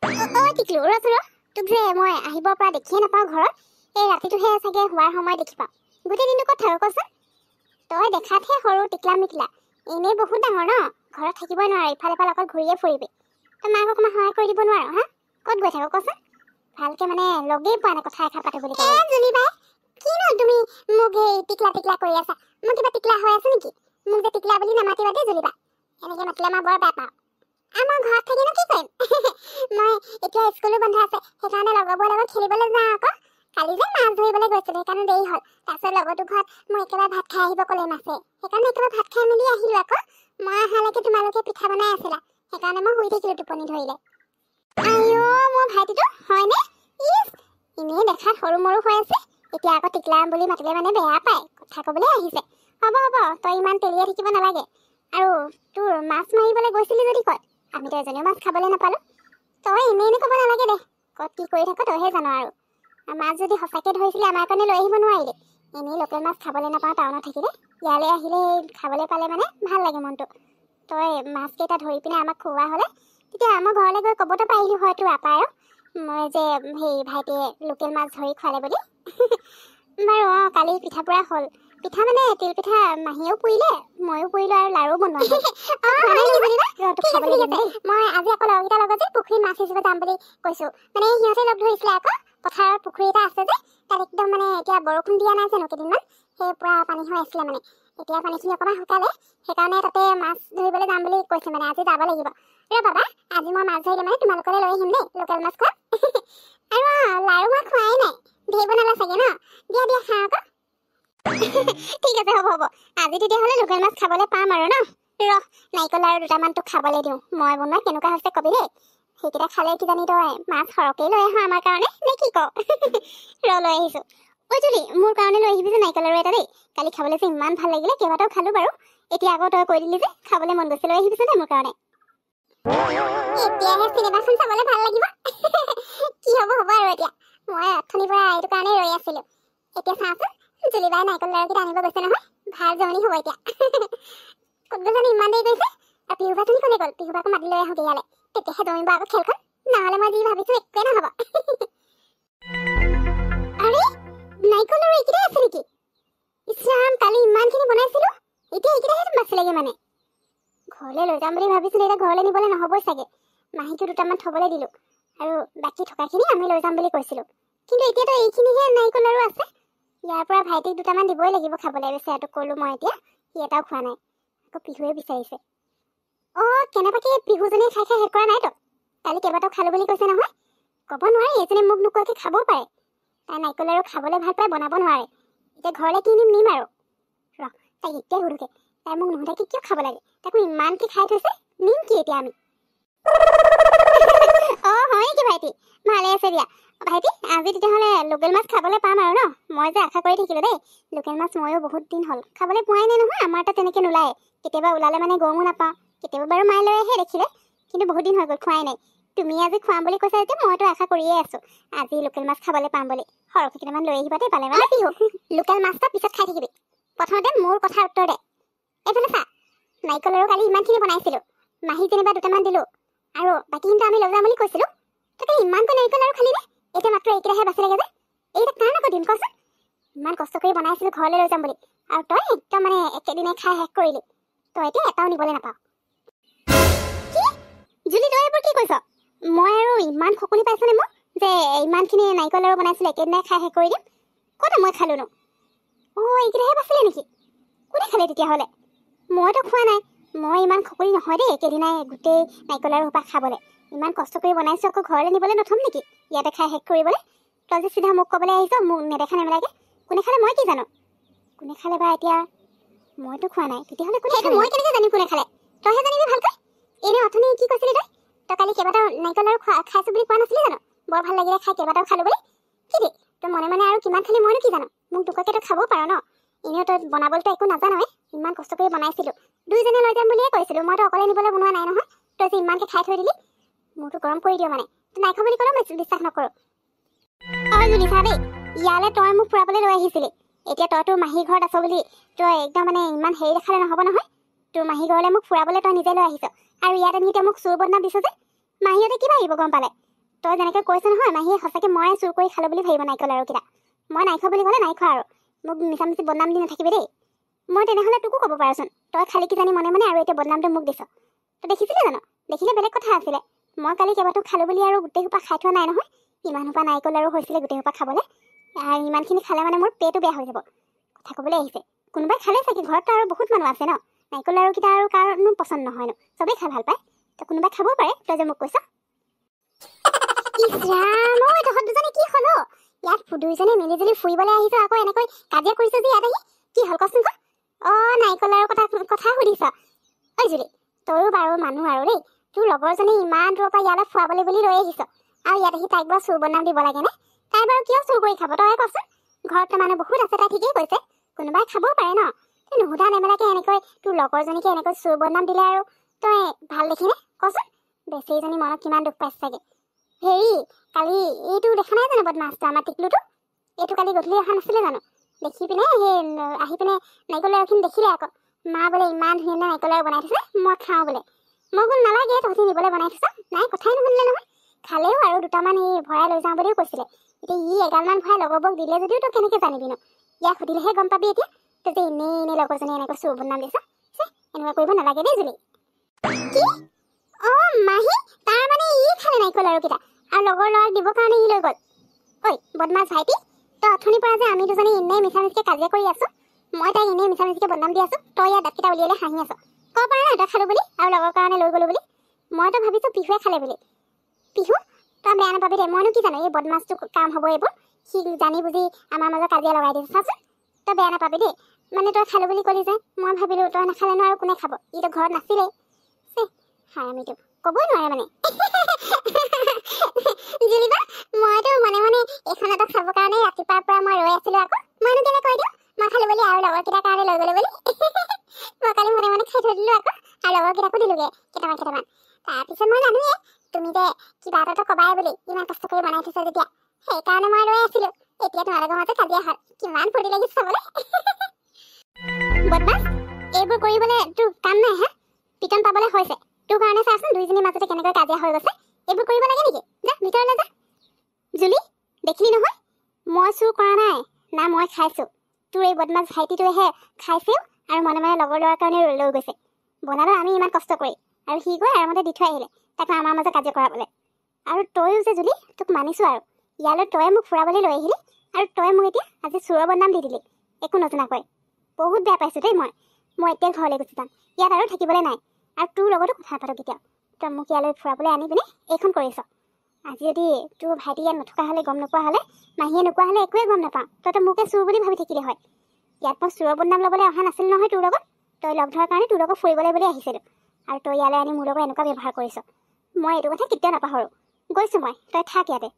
টিকলু ৰচৰ তোক যে মই আহিবৰ পৰা দেখিয়ে নাপাওঁ ঘৰত এই ৰাতিটোহে চাগে হোৱাৰ সময় দেখি পাওঁ গোটেই দিনটো ক'ত থাক কচোন তই দেখাতহে সৰু টিকলা মিকলা এনেই বহুত ডাঙৰ ন ঘৰত থাকিবই নোৱাৰে ইফালে ফালে অকল ঘূৰিয়ে ফুৰিবি তই মাক অকণমান সহায় কৰি দিব নোৱাৰ হা ক'ত গৈ থাক কচোন ভালকে মানে লগেই পোৱা নাই কথা এষাৰ পাতো বুলি কয় জুলি বাই কিনো তুমি মোক এই টিকলা টিকলা কৰি আছা মোৰ কিবা টিকলা হৈ আছে নেকি মোক যে টিকলা বুলি নামাতিবা দেই জুলি বা এনেকৈ মাতিলে মই বৰ বেয়া পাওঁ আমাৰ ঘৰত থাকি নো কি কৰিম মই এতিয়া স্কুলো বন্ধ আছে সেইকাৰণে লগৰবোৰৰ লগত খেলিবলৈ যাওঁ আকৌ কালি যে মাছ ধৰিবলৈ গৈছিলোঁ সেইকাৰণে দেৰি হ'ল তাৰপিছত লগৰটো ঘৰত মই একেবাৰে ভাত খাই আহিব ক'লে মাছে সেইকাৰণে একেবাৰে ভাত খাই মেলি আহিলোঁ আকৌ মই অহালৈকে তোমালোকে পিঠা বনাই আছিলা সেইকাৰণে মই শুই থাকিলোঁ টোপনি ধৰিলে আইঅ মোৰ ভাইটিটো হয়নে ইছ এনেই দেখাত সৰু মৰু হৈ আছে এতিয়া আকৌ টিকলা বুলি মাতিলে মানে বেয়া পায় কথা ক'বলৈ আহিছে হ'ব হ'ব তই ইমান তেলিয়াই থাকিব নালাগে আৰু তোৰ মাছ মাৰিবলৈ গৈছিলি যদি কয় আমিতো এজনীও মাছ খাবলৈ নাপালোঁ তই এনেই ক'ব নালাগে দে ক'ত কি কৰি থাক তইহে জানো আৰু মাছ যদি সঁচাকৈ ধৰিছিলে আমাৰ কাৰণে লৈ আহিব নোৱাৰিলি এনেই লোকেল মাছ খাবলৈ নাপাওঁ টাউনত থাকিলে ইয়ালৈ আহিলে খাবলৈ পালে মানে ভাল লাগে মনটো তই মাছকেইটা ধৰি পিনে আমাক খুওৱা হ'লে তেতিয়া আমাৰ ঘৰলৈ গৈ ক'বতো পাৰিলোঁ হয় তোৰ আপায়ক মই যে সেই ভাইটিয়ে লোকেল মাছ ধৰি খুৱালে বুলি বাৰু কালি পিঠা পুৰা হ'ল পিঠা মানে তিল পিঠা মাহীয়েও পুৰিলে ময়ো পুৰিলোঁ আৰু লাড়ু বনোৱা মই আজি আকৌ লগৰকেইটাৰ লগত যে পুখুৰীত মাছ সিঁচিব যাম বুলি কৈছোঁ মানে সিহঁতে লগ ধৰিছিলে আকৌ পথাৰত পুখুৰী এটা আছে যে তাত একদম মানে এতিয়া বৰষুণ দিয়া নাই জানো কেইদিনমান সেই পুৰা পানী হৈ আছিলে মানে এতিয়া পানীখিনি অকণমান শুকালে সেইকাৰণে তাতে মাছ ধৰিবলৈ যাম বুলি কৈছে মানে আজি যাব লাগিব বাবা আজি মই মাছ ধৰিলে মানে তোমালোকলৈ লৈ আহিম দেই লোকেল মাছ খোৱা আৰু লাড়ু মই খোৱাই নাই ধেৰ বনালা চাগে ন দিয়া দিয়া খাওঁ আকৌ ঠিক আছে হ'ব হ'ব আজি তেতিয়াহ'লে লোকেল মাছ খাবলৈ পাম আৰু ন ৰহ নাৰিকল লাড়ু দুটামান তোক খাবলৈ দিওঁ মই বনোৱা কেনেকুৱা হৈছে কবি দেই সেইকেইটা খালে কিজানি তই মাছ সৰহকৈ লৈ আহ আমাৰ কাৰণে নে কি কওঁ ৰ লৈ আহিছোঁ ঐ জুলি মোৰ কাৰণে লৈ আহিবি যে নাৰিকল লাড়ু এটা দেই কালি খাবলৈ যে ইমান ভাল লাগিলে কেইবাটাও খালোঁ বাৰু এতিয়া আকৌ তই কৈ দিলি যে খাবলৈ মন গৈছে লৈ আহিবিচোন দে মোৰ কাৰণে এতিয়াহে চিনেমাখন চাবলৈ ভাল লাগিব কি হ'ব হ'ব আৰু এতিয়া মই অথনিৰ পৰা এইটো কাৰণেই ৰৈ আছিলোঁ এতিয়া চাচোন জুলিবাই নাৰিকল লাড়ুকেইটা আনিব গৈছে নহয় ভাল জমনি হ'ব এতিয়া ক'ত গ'ল জানো ইমান দেৰি গৈছে আৰু পিহুবাজনী ক'লে গ'ল পিহুবাকো মাতি লৈ আহোঁ ইয়ালৈ তেতিয়াহে জমিব আকৌ খেলখন নহ'লে মই যি ভাবিছোঁ একোৱে নহ'ব আৰে নাৰিকল লাড়ু এইকেইটাই আছে নেকি ইছৰাম কালি ইমানখিনি বনাইছিলোঁ এতিয়া এইকেইটাহে বাচিলেগৈ মানে ঘৰলৈ লৈ যাম বুলি ভাবিছিলোঁ এতিয়া ঘৰলৈ নিবলৈ নহ'বই চাগে মাহীকো দুটামান থ'বলৈ দিলোঁ আৰু বাকী থকাখিনি আমি লৈ যাম বুলি কৈছিলোঁ কিন্তু এতিয়াতো এইখিনিহে নাৰিকল লাড়ু আছে ইয়াৰ পৰা ভাইটিক দুটামান দিবই লাগিব খাবলৈ বেচেৰাটোক ক'লোঁ মই এতিয়া সি এটাও খোৱা নাই আকৌ পিহুৱে বিচাৰিছে অঁ কেনেবাকৈ পিহুজনীয়ে খাই খাই শেষ কৰা নাইতো কালি কেইবাটাও খালোঁ বুলি কৈছে নহয় ক'ব নোৱাৰি এজনী মোক নোকোৱাকৈ খাবও পাৰে তাই নাৰিকল লাড়ু খাবলৈ ভাল পায় বনাব নোৱাৰে এতিয়া ঘৰলৈ কি নিম আৰু ৰ তাইক এতিয়াই সুধোকে তাই মোক নুসুধাকৈ কিয় খাব লাগে তাকো ইমানকৈ খাই থৈছে নিম কি এতিয়া আমি অঁ হয় নেকি ভাইটি ভালে আছে দিয়া ভাইটি আজি তেতিয়াহ'লে লোকেল মাছ খাবলৈ পাম আৰু ন মই যে আশা কৰি থাকিলোঁ দেই লোকেল মাছ ময়ো বহুত দিন হ'ল খাবলৈ পোৱাই নাই নহয় আমাৰ তাত তেনেকৈ নোলায় কেতিয়াবা ওলালে মানে গমো নাপাওঁ কেতিয়াবা বাৰু মায়ে লৈ আহে দেখিলে কিন্তু বহুত দিন হৈ গ'ল খোৱাই নাই তুমি আজি খুৱাম বুলি কৈছা যেতিয়া মইতো আশা কৰিয়ে আছোঁ আজি লোকেল মাছ খাবলৈ পাম বুলি সৰহকৈ কেইটামান লৈ আহিবা দেই পালে মানে পিহু লোকেল মাছটো পিছত খাই থাকিবি প্ৰথমতে মোৰ কথাৰ উত্তৰ দে এইফালে চা নাৰিকল লাড়ু কালি ইমানখিনি বনাইছিলোঁ মাহী যেনিবা দুটামান দিলোঁ আৰু বাকীখিনিতো আমি লৈ যাম বুলি কৈছিলোঁ তই ইমানকৈ নাৰিকল লাড়ু খালি নে এতিয়া মাত্ৰ এইকেইটাহে বাচি লাগে যে এইকেইটা কাৰ আকৌ দিম কচোন ইমান কষ্ট কৰি বনাইছিলোঁ ঘৰলৈ লৈ যাম বুলি আৰু তই একদম মানে একেদিনাই খাই শেষ কৰিলি তই এতিয়া এটাও নিবলৈ নাপাওঁ কি জুলি তই এইবোৰ কি কৈছ মই আৰু ইমান খকুনি পাইছনে মোক যে ইমানখিনি নাৰিকল লাড়ু বনাইছিলোঁ একেদিনাই খাই শেষ কৰি দিম ক'ত মই খালোঁ ন অঁ এইকেইটাহে বাচিলে নেকি কোনে খালে তেতিয়াহ'লে মইতো খোৱা নাই মই ইমান খকুনি নহয় দেই একেদিনাই গোটেই নাৰিকল লাড়ু সোপা খাবলৈ ইমান কষ্ট কৰি বনাইছোঁ আকৌ ঘৰলৈ নিবলৈ নথম নেকি ইয়াতে খাই শেষ কৰিবলৈ তই যে চিধা মোক ক'বলৈ আহিছ মোক নেদেখা নেমেলাকে কোনে খালে মই কি জানো কোনে খালে বা এতিয়া মইতো খোৱা নাই তেতিয়াহ'লে কোনে এইটো মই কেনেকৈ জানিম কোনে খালে তইহে জানিবি ভালকৈ এনেই অথনি কি কৈছিলি তই কালি কেইবাটাও নাৰিকল লাড়ু খাইছোঁ বুলি কোৱা নাছিলি জানো বৰ ভাল লাগিলে খাই কেইবাটাও খালোঁ বুলি কি দেই তই মনে মনে আৰু কিমান খালি মইনো কি জানো মোক দুককৈ তই খাবও পাৰ ন এনেও তই বনাবলৈতো একো নাজানই ইমান কষ্ট কৰি বনাইছিলোঁ দুইজনে লৈ যাম বুলিয়ে কৈছিলোঁ মইতো অকলে নিবলৈ বনোৱা নাই নহয় তই যে ইমানকৈ খাই থৈ দিলি মোৰতো গৰম কৰি দিয় মানে তই নাই খোৱা বুলি ক'লেও মই বিশ্বাস নকৰোঁ অঁ জুলি চা দেই ইয়ালৈ তই মোক ফুৰাবলৈ লৈ আহিছিলি এতিয়া তই তোৰ মাহীৰ ঘৰত আছ বুলি তই একদম মানে ইমান হেৰি দেখালে নহ'ব নহয় তোৰ মাহী ঘৰলৈ মোক ফুৰাবলৈ তই নিজে লৈ আহিছ আৰু ইয়াত আনি এতিয়া মোক চোৰ বদনাম দিছ যে মাহীহঁতে কি ভাবিব গম পালে তই যেনেকৈ কৈছ নহয় মাহীয়ে সঁচাকৈ মই চুৰ কৰি খালোঁ বুলি ভাবিব নাৰিকল লাৰুকেইটা। মই নাই খোৱা বুলি ক'লে নাই খোৱা আৰু মোক মিছামিছি বদনাম দি নাথাকিবি দেই। মই তেনেহ'লে তোকো ক'ব পাৰোঁচোন, তই খালি কিজানি মনে মনে আৰু এতিয়া বদনামটো মোক দিছ। তই দেখিছিলি জানো? দেখিলে বেলেগ কথা আছিলে। মই কালি কেইবাটাও খালোঁ বুলি আৰু গোটেই সোপা খাই থোৱা নাই নহয়। ইমান সোপা নাৰিকল লাৰু হৈছিলে গোটেই সোপা খাবলৈ, আৰু ইমানখিনি খালে মানে মোৰ পেটো বেয়া হৈ যাব। কথা ক'বলৈ আহিছে, কোনোবাই খালে চাগে, ঘৰততো আৰু বহুত মানুহ আছে ন। নাৰিকল লাৰুকেইটা আৰু কাৰনো পচন্দ নহয় ন, চবেই খাই ভাল পায়। তো কোনোবাই খাবও পাৰে, তই যে মোক কৈছ। ইছ ৰাম, ঐ তহঁত দুজনী কি হ'ল অ'? ইয়াত দুইজনী মিলিজুলি ফুৰিবলৈ আহিছ, আকৌ এনেকৈ কাজিয়া কৰিছ যে ইয়াত আহি। কি হ'ল কচোন ক? অ' নাৰিকল লাৰুৰ কথা সুধিছ। ঐ জুলি, তয়ো বাৰু মানুহ আৰু দেই। তোৰ লগৰজনী ইমান দূৰৰ পৰা ইয়ালৈ ফুৰাবলৈ বুলি লৈ আহিছ, আৰু ইয়াত আহি তাইক বাৰু চুৰ বদনাম দিব লাগেনে? তাই বাৰু কিয় চুৰ কৰি খাব তই কচোন? ঘৰততো মানুহ বহুত আছে, তাই ঠিকেই কৈছে, কোনোবাই খাবও পাৰে ন। তই নুসুধা নেমেলাকে এনেকৈ তোৰ লগৰজনীকে এনেকৈ চুৰ বদনাম দিলে আৰু তই ভাল দেখিনে কচোন? বেচেৰীজনী মনত কিমান দুখ পাইছে চাগে। হেৰি, কালি এইটো দেখা নাই জানো বদমাছটো, আমাৰ টিকলুটো? এইটো কালি গধূলি অহা নাছিলে জানো? দেখি পিনে সেই আহি পিনে নাৰিকল লাৰুখিনি দেখিলে আকৌ। মা বোলে ইমান ধুনীয়া নাৰিকল লাৰু বনাই থৈছে, মই খাওঁ বোলে। মই বোলো নালাগে, তহঁতি নিবলৈ বনাই থৈছ। নাই, কথাই নুশুনিলে নহয়। খালেও আৰু দুটামান ভৰাই লৈ যাওঁ বুলিও কৈছিলে। এতিয়া এগালমান ভৰাই লগৰবোৰক দিলে যদিও তই কেনেকৈ জানিবি ন? ইয়াক সুধিলেহে গম পাবি এতিয়া। তই যে এনেই লগৰজনী এনেকৈ চুৰ বদনাম দিছ। এনেকুৱা কৰিব নালাগে দেই জুলি। কি? অ' মাহী, তাৰ মানে খালে নাৰিকল লাৰুকেইটা আৰু লগৰ ল'ৰাক দিবৰ কাৰণে লৈ গ'ল। ঐ বদমাছ ভাইটি, তই অথনিৰ পৰা যে আমি দুজনী এনেই মিছামিছিকৈ কাজিয়া কৰি আছো, মই তাইক এনেই মিছামিছিকৈ বদনাম দি আছো, তই ইয়াত দাঁতকেইটা উলিয়ালে হাঁহি আছ। ক'ব পাৰা নাই তই খালোঁ বুলি আৰু লগৰ কাৰণে লৈ গ'লো বুলি? মইতো ভাবিছোঁ পিহুৱে খালে বুলি। পিহু, তই বেয়া নাপাবি দে, মইনো কি জানো এই বদমাছটো কাম হ'ব এইবোৰ। সি জানি বুজি আমাৰ মাজত কাজিয়া লগাই দিছে চাচোন। তই বেয়া নাপাবি দেই, মানে তই খালোঁ বুলি ক'লি যে, মই ভাবিলোঁ তই নাখালেনো আৰু কোনে খাব, ইটো ঘৰত নাছিলেই। হাৰামিটো ক'বই নোৱাৰে মানে। জুলিবা, মইতো মনে মনে এইখন এটা চাবৰ কাৰণে ৰাতিপুৱাৰ পৰা মই ৰৈ আছিলোঁ আকৌ। মইনো কেনে কৈ দিওঁ মই খালোঁ বুলি আৰু লগৰকেইটাৰ কাৰণে লৈ গ'লো বুলি। মই কালি মনে মনে খাই থৈ দিলোঁ আকৌ, আৰু লগৰকেইটাকো দিলোঁগৈ কেইটামান। তাৰপিছত মই জানোৱে তুমি যে কিবা এটাতো ক'বাই বুলি, ইমান কষ্ট কৰি বনাই থৈছা যেতিয়া, সেইকাৰণে মই ৰৈ আছিলোঁ। এতিয়া তোমালোকৰ মাজত কাজিয়া হ'ল, কিমান ফূৰ্তি লাগিছে চাবলৈ। বদমাছ, এইবোৰ কৰিবলৈ তোৰ কাম নাই হা? পিটন পাবলৈ হৈছে তোৰ কাৰণে। চাচোন দুইজনীৰ মাজতে কেনেকৈ কাজিয়া হৈ গৈছে। এইবোৰ কৰিব লাগে নেকি? যা ভিতৰলৈ যা। জুলি, দেখিলি নহয়, মই চুৰ কৰা নাই না, মই খাইছোঁ। তোৰ এই বদমাছ ভাইটিটোৱেহে খাইছেও আৰু মনে মনে লগৰ ল'ৰাৰ কাৰণে লৈ গৈছে। বনালোঁ আমি ইমান কষ্ট কৰি, আৰু সি গৈ আৰামতে দি থৈ আহিলে তাকো আমাৰ মাজত কাজিয়া কৰাবলৈ। আৰু তয়ো যে জুলি, তোক মানিছোঁ আৰু ইয়ালৈ তয়ে মোক ফুৰাবলৈ লৈ আহিলি, আৰু তয়ে মোক এতিয়া আজি চোৰৰ বদনাম দি দিলি একো নজনাকৈ। বহুত বেয়া পাইছোঁ দেই। মই এতিয়া ঘৰলৈ গুচি যাম, ইয়াত আৰু থাকিবলৈ নাই। আৰু তোৰ লগতো কথা নাপাতোঁ কেতিয়াও। তই মোক ইয়ালৈ ফুৰাবলৈ আনি পিনে এইখন কৰিছ। আজি যদি তোৰ ভাইটি ইয়াত নথকা হ'লে, গম নোপোৱা হ'লে, মাহীয়ে নোকোৱা হ'লে একোৱে গম নাপাওঁ। তইতো মোকে চুৰ বুলি ভাবি থাকিলে হয়। ইয়াত মই চোৰৰ বদনাম ল'বলৈ অহা নাছিল নহয় তোৰ লগত। তই লগ ধৰাৰ কাৰণে তোৰ লগত ফুৰিবলৈ বুলি আহিছিলোঁ, আৰু তই ইয়ালৈ আনি মোৰ লগত এনেকুৱা ব্যৱহাৰ কৰিছ। মই এইটো কথা কেতিয়াও নাপাহৰোঁ। গৈছোঁ মই, তই থাক ইয়াতে।